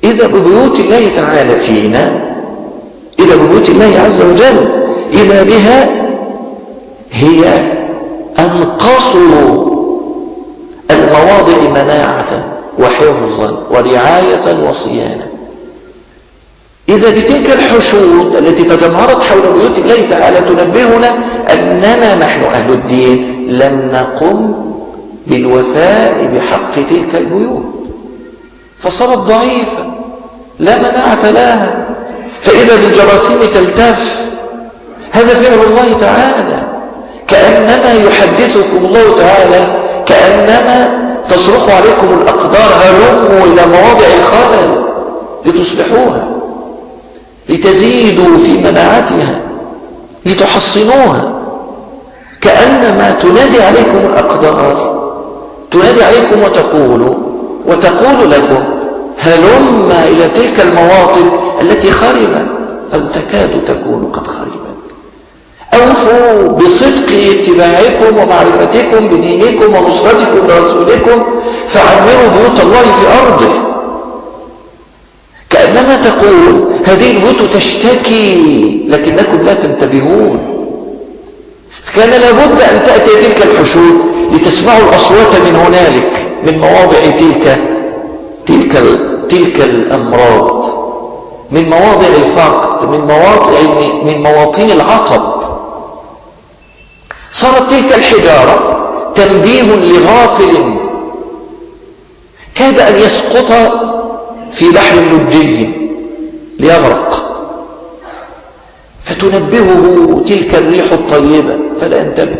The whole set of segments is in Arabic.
إذا ببيوت الله تعالى فينا، إذا ببيوت الله عز وجل إذا بها هي أنقص المواضع مناعة وحفظا ورعاية وصيانة. إذا بتلك الحشود التي تجمهرت حول بيوت الله تعالى تنبهنا أننا نحن أهل الدين لم نقم بالوفاء بحق تلك البيوت، فصارت ضعيفة لا مناعة لها، فإذا بالجراثيم تلتف. هذا فعل الله تعالى، كأنما يحدثكم الله تعالى، كأنما تصرخ عليكم الأقدار هلموا إلى مواضع الخلل لتصلحوها، لتزيدوا في مناعتها، لتحصنوها. كأنما تنادي عليكم الأقدار، تنادي عليكم وتقول لكم هلم إلى تلك المواطن التي خربت أو تكاد تكون قد خربت. أوفوا بصدق اتباعكم ومعرفتكم بدينكم ونصرتكم لرسولكم، فعمروا بيوت الله في أرضه. كأنما تقول هذه البيوت تشتكي لكنكم لا تنتبهون. فكان لابد أن تأتي تلك الحشود لتسمعوا الأصوات من هنالك، من مواضع تلك الأمراض، من مواضع الفقد، من مواطن العطب. صارت تلك الحجارة تنبيه لغافل كاد أن يسقط في بحر لجي ليغرق، فتنبهه تلك الريح الطيبة فلا ينتبه،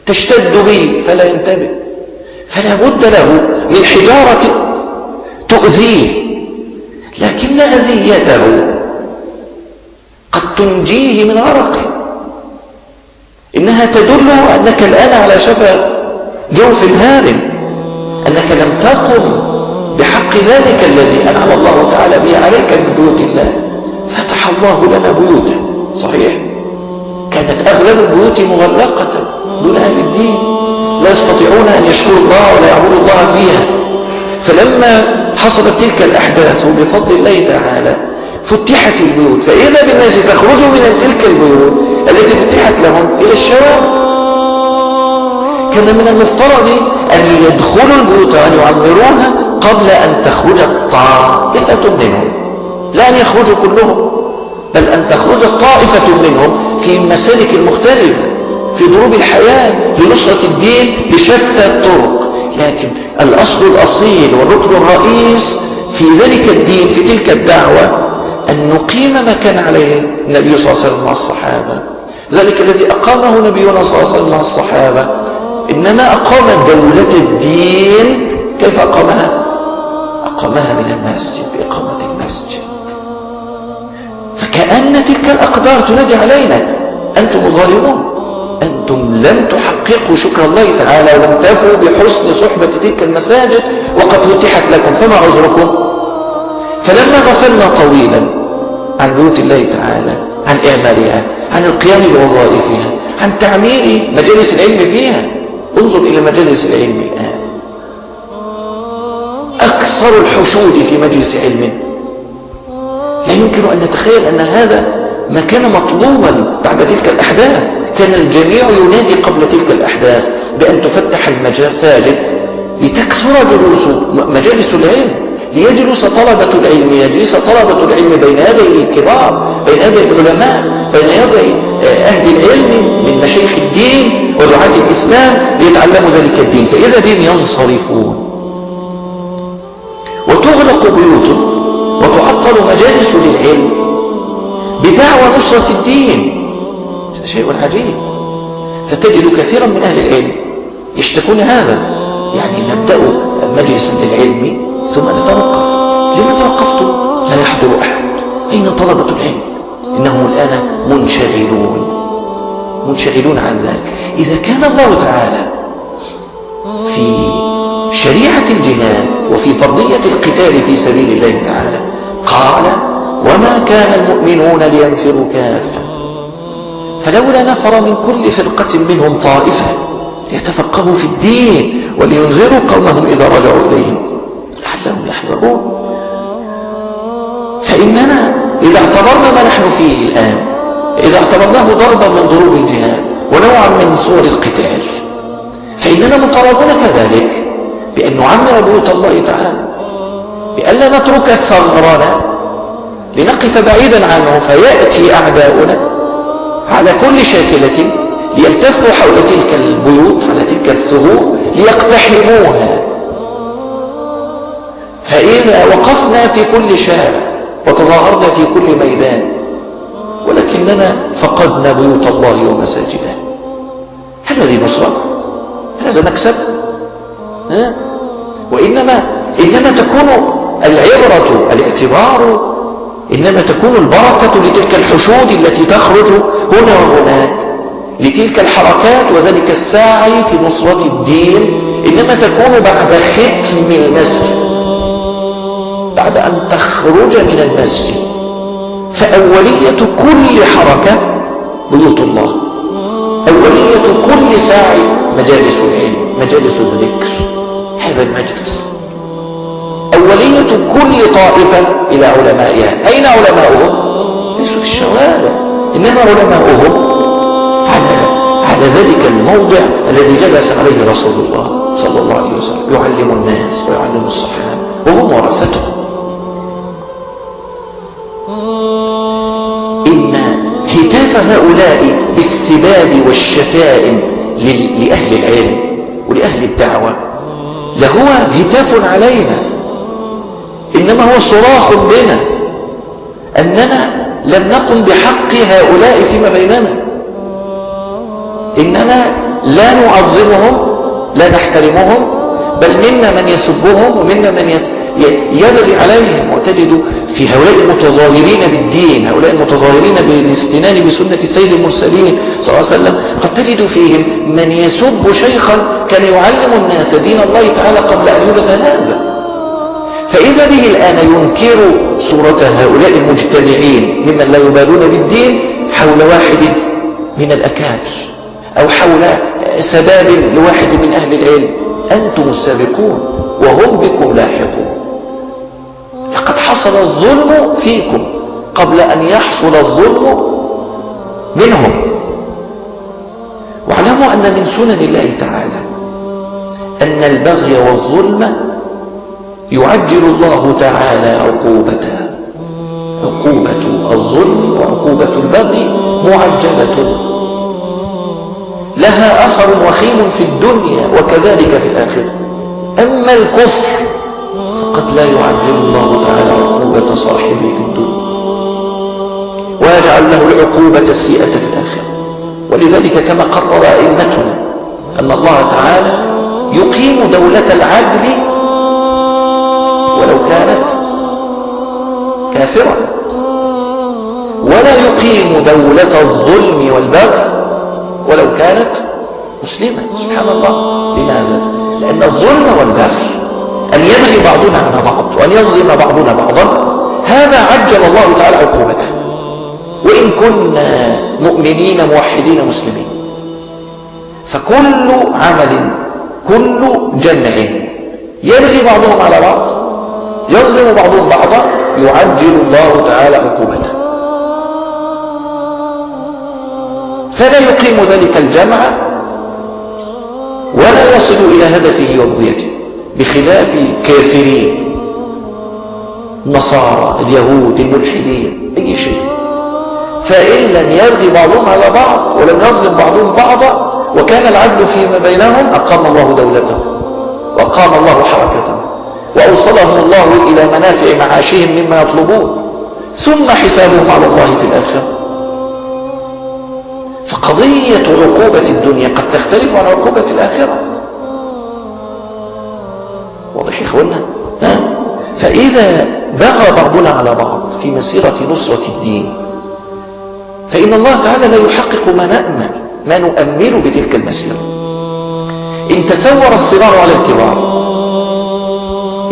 تشتد به فلا ينتبه. فلا بد له من حجارة تؤذيه، لكن أذيته قد تنجيه من غرقه. إنها تدل أنك الآن على شفا جوف هارم، أنك لم تقم بحق ذلك الذي أنعم الله تعالى به عليك من بيوت الله. فتح الله لنا بيوتا، صحيح كانت أغلب البيوت مغلقة دون أهل الدين، لا يستطيعون أن يشكروا الله ولا يعبدوا الله فيها. فلما حصلت تلك الأحداث بفضل الله تعالى فتحت البيوت، فإذا بالناس تخرج من تلك البيوت التي فتحت لهم إلى الشوارع. كان من المفترض أن يدخلوا البيوت وأن يعمروها قبل أن تخرج طائفة منهم، لا أن يخرجوا كلهم، بل أن تخرج طائفة منهم في المسالك المختلفة، في دروب الحياة لنصرة الدين بشتى الطرق. لكن الأصل الأصيل والركن الرئيس في ذلك الدين، في تلك الدعوة، أن نقيم ما كان عليه النبي صلى الله عليه وسلم مع الصحابة، ذلك الذي أقامه نبينا صلى الله عليه وسلم مع الصحابة. إنما أقام دولة الدين. كيف أقامها؟ أقامها من المسجد، بإقامة المسجد. فكأن تلك الأقدار تنادي علينا أنتم الظالمون، أنتم لم تحققوا شكر الله تعالى ولم تفوا بحسن صحبة تلك المساجد وقد فتحت لكم، فما عذركم؟ فلما غفلنا طويلا عن بيوت الله تعالى، عن إعمالها، عن القيام بوظائفها، عن تعمير مجالس العلم فيها. انظر إلى مجالس العلم الآن، أكثر الحشود في مجلس علم. لا يمكن أن نتخيل أن هذا ما كان مطلوبا بعد تلك الأحداث. كان الجميع ينادي قبل تلك الأحداث بأن تفتح المساجد لتكثر مجالس العلم، ليجلس طلبة العلم، يجلس طلبة العلم بين يدي الكبار، بين يدي العلماء، بين يدي أهل العلم من مشايخ الدين ودعاة الإسلام ليتعلموا ذلك الدين. فإذا بهم ينصرفون وتغلق بيوت وتعطل مجالس للعلم بدعوى نصرة الدين. هذا شيء عجيب. فتجد كثيرا من أهل العلم يشتكون هذا، يعني نبدأ مجلسا للعلم ثم نتوقف. لما توقفتم؟ لا يحضر أحد. أين طلبة العلم؟ إنهم الآن منشغلون عن ذلك. إذا كان الله تعالى في شريعة الجهاد وفي فرضية القتال في سبيل الله تعالى قال وما كان المؤمنون لينفروا كافة، فلولا نفر من كل فرقة منهم طائفة ليتفقهوا في الدين ولينذروا قومهم إذا رجعوا إليهم لعلهم يحذرون. فإننا إذا اعتبرنا ما نحن فيه الآن، إذا اعتبرناه ضربا من ضروب الجهاد ونوعا من صور القتال، فإننا مطالبون كذلك بأن نعمر بيوت الله تعالى، بألا نترك ثغرنا لنقف بعيدا عنه فيأتي أعداؤنا على كل شاكلة ليلتفوا حول تلك البيوت، على تلك الثغور ليقتحموها. فإذا وقفنا في كل شارع وتظاهرنا في كل ميدان ولكننا فقدنا بيوت الله ومساجده، هل هذه نصرة؟ هل هذا مكسب؟ وإنما تكون العبرة، الاعتبار، إنما تكون البركة لتلك الحشود التي تخرج هنا وهناك، لتلك الحركات وذلك السعي في نصرة الدين، إنما تكون بعد ختم المسجد، بعد أن تخرج من المسجد. فأولية كل حركة بيوت الله، أولية كل ساعي مجالس العلم، مجالس الذكر، هذا المجلس. أولية كل طائفة إلى علمائها. أين علماؤهم؟ ليسوا في الشوارع، إنما علماؤهم على ذلك الموضع الذي جلس عليه رسول الله صلى الله عليه وسلم، يعلم الناس ويعلم الصحابة وهم ورثتهم. إن هتاف هؤلاء بالسباب والشتائم لأهل العلم ولأهل الدعوة لهو هتاف علينا، إنما هو صراخ بنا أننا لم نقم بحق هؤلاء فيما بيننا، إننا لا نعظمهم، لا نحترمهم، بل منا من يسبهم ومنا من يبغي عليهم. وتجد في هؤلاء المتظاهرين بالدين، هؤلاء المتظاهرين بالاستنان بسنة سيد المرسلين صلى الله عليه وسلم، قد تجد فيهم من يسب شيخا كان يعلم الناس دين الله تعالى قبل أن يولد هذا. فإذا به الآن ينكر صورة هؤلاء المجتمعين ممن لا يبالون بالدين حول واحد من الأكابر أو حول سباب لواحد من أهل العلم. أنتم السابقون وهم بكم لاحقون. لقد حصل الظلم فيكم قبل أن يحصل الظلم منهم. واعلموا أن من سنن الله تعالى أن البغي والظلم يعجل الله تعالى عقوبته. عقوبة الظلم وعقوبة البغي معجلة، لها أثر وخيم في الدنيا وكذلك في الآخرة. أما الكفر فقد لا يعجل الله تعالى عقوبة صاحبه في الدنيا ويجعل له العقوبة السيئة في الآخرة. ولذلك كما قرر أئمتنا أن الله تعالى يقيم دولة العدل ولو كانت كافرة، ولا يقيم دولة الظلم والبغي ولو كانت مسلمة. سبحان الله. لماذا؟ لأن الظلم والبغي، أن يبغي بعضنا على بعض وأن يظلم بعضنا بعضا، هذا عجل الله تعالى عقوبته وإن كنا مؤمنين موحدين مسلمين. فكل عمل، كل جمع يبغي بعضهم على بعض، يظلم بعضهم بعضا، يعجل الله تعالى عقوبته. فلا يقيم ذلك الجمع ولا يصل إلى هدفه وبغيته، بخلاف الكافرين، النصارى، اليهود، الملحدين، أي شيء. فإن لم يبغي بعضهم على بعض ولم يظلم بعضهم بعضا وكان العدل فيما بينهم، أقام الله دولته وأقام الله حركته وأوصلهم الله إلى منافع معاشهم مما يطلبون، ثم حسابهم على الله في الآخرة. فقضية عقوبة الدنيا قد تختلف عن عقوبة الآخرة. واضح يا إخوانا؟ فإذا بغى بعضنا على بعض في مسيرة نصرة الدين، فإن الله تعالى لا يحقق ما نأمل، ما نؤمل بتلك المسيرة. إن تسور الصغار على الكبار،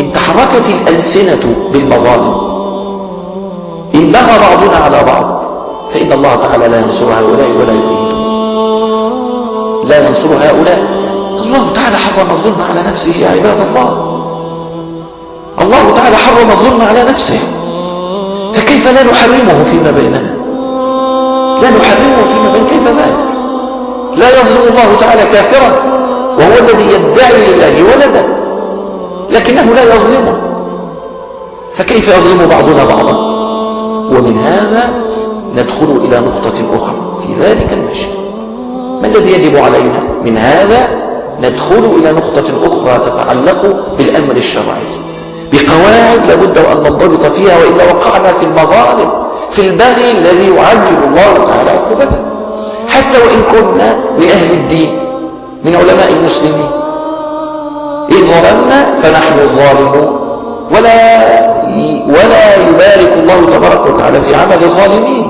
إن تحركت الألسنة بالمظالم، إن بغى بعضنا على بعض، فإن الله تعالى لا ينصر هؤلاء ولا يؤيدهم، لا ينصر هؤلاء. الله تعالى حرم الظلم على نفسه يا عباد الله. الله تعالى حرم الظلم على نفسه، فكيف لا نحرمه فيما بيننا؟ لا نحرمه فيما بين، كيف ذلك؟ لا يظلم الله تعالى كافرا وهو الذي يدعي لله ولدا، لكنه لا يظلمه، فكيف يظلم بعضنا بعضا؟ ومن هذا ندخل إلى نقطة أخرى في ذلك المشهد. ما الذي يجب علينا؟ من هذا ندخل إلى نقطة أخرى تتعلق بالأمر الشرعي بقواعد لابد أن ننضبط فيها، وإلا وقعنا في المظالم، في البغي الذي يعجل الله تعالى عقوبته، حتى وإن كنا من أهل الدين من علماء المسلمين. إن ظلمنا فنحن الظالمون، ولا يبارك الله تبارك وتعالى في عمل الظالمين.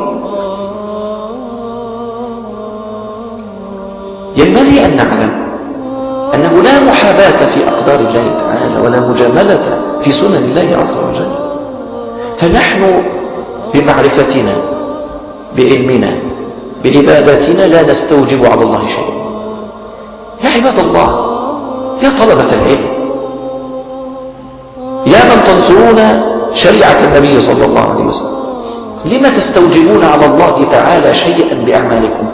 ينبغي أن نعلم أنه لا محاباة في أقدار الله تعالى ولا مجاملة في سنن الله عز وجل، فنحن بمعرفتنا بعلمنا بعباداتنا لا نستوجب على الله شيئا. يا عباد الله، يا طلبة العلم، يا من تنصرون شريعة النبي صلى الله عليه وسلم، لما تستوجبون على الله تعالى شيئا بأعمالكم؟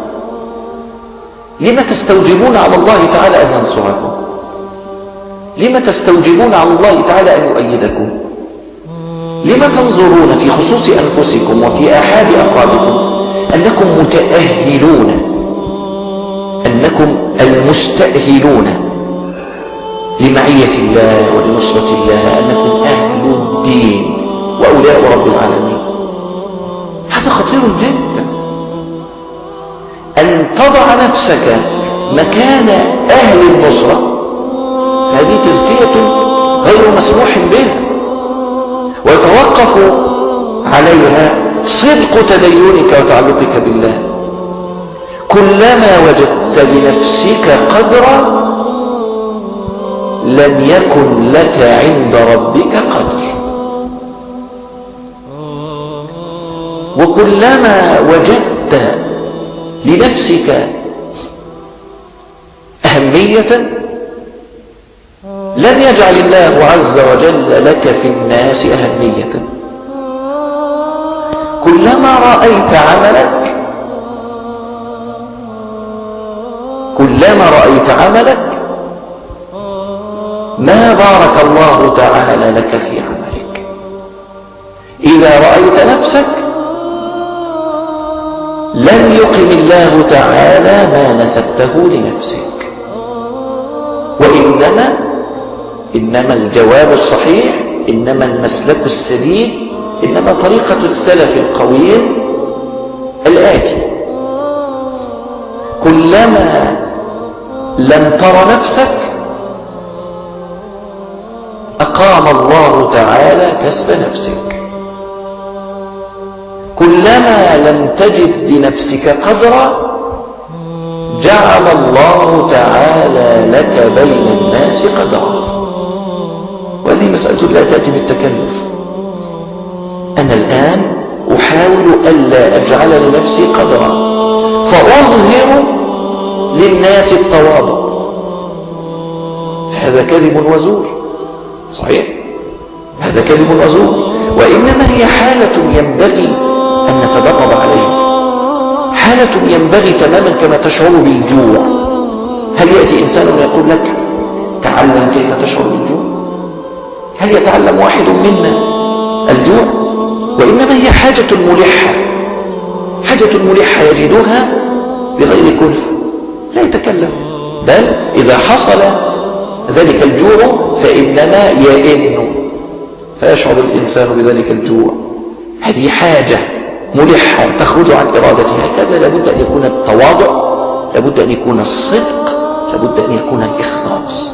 لما تستوجبون على الله تعالى أن ينصركم؟ لما تستوجبون على الله تعالى أن يؤيدكم؟ لما تنظرون في خصوص أنفسكم وفي آحاد أفرادكم أنكم متأهلون، أنكم المستأهلون لمعية الله ولنصرة الله، أنكم أهل الدين وأولياء رب العالمين؟ هذا خطير جدا، أن تضع نفسك مكان أهل النصرة، فهذه تزكية غير مسموح بها، ويتوقف عليها صدق تدينك وتعلقك بالله. كلما وجدت لنفسك قدرا لم يكن لك عند ربك قدر، وكلما وجدت لنفسك أهمية لم يجعل الله عز وجل لك في الناس أهمية. كلما رأيت عملك ما بارك الله تعالى لك في عملك. إذا رأيت نفسك لم يقم الله تعالى ما نسبته لنفسك، وإنما الجواب الصحيح، إنما المسلك السديد، إنما طريقة السلف القويم الآتي: كلما لم تر نفسك أقام الله تعالى كسب نفسك، كلما لم تجد لنفسك قدرا جعل الله تعالى لك بين الناس قدرا. وهذه مسألة لا تأتي بالتكلف. أنا الآن أحاول ألا أجعل لنفسي قدرا فأظهر للناس التواضع، فهذا كذب وزور. صحيح، هذا كذب وزور، وإنما هي حالة ينبغي أن نتدرب عليها، حالة ينبغي تماما كما تشعر بالجوع. هل يأتي إنسان يقول لك تعلم كيف تشعر بالجوع؟ هل يتعلم واحد منا الجوع؟ وإنما هي حاجة ملحة يجدها بغير كلفة، لا يتكلف، بل إذا حصل ذلك الجوع فإنما يئن فيشعر الإنسان بذلك الجوع. هذه حاجة ملحة تخرج عن إرادتها. هكذا لابد أن يكون التواضع، لابد أن يكون الصدق، لابد أن يكون الإخلاص.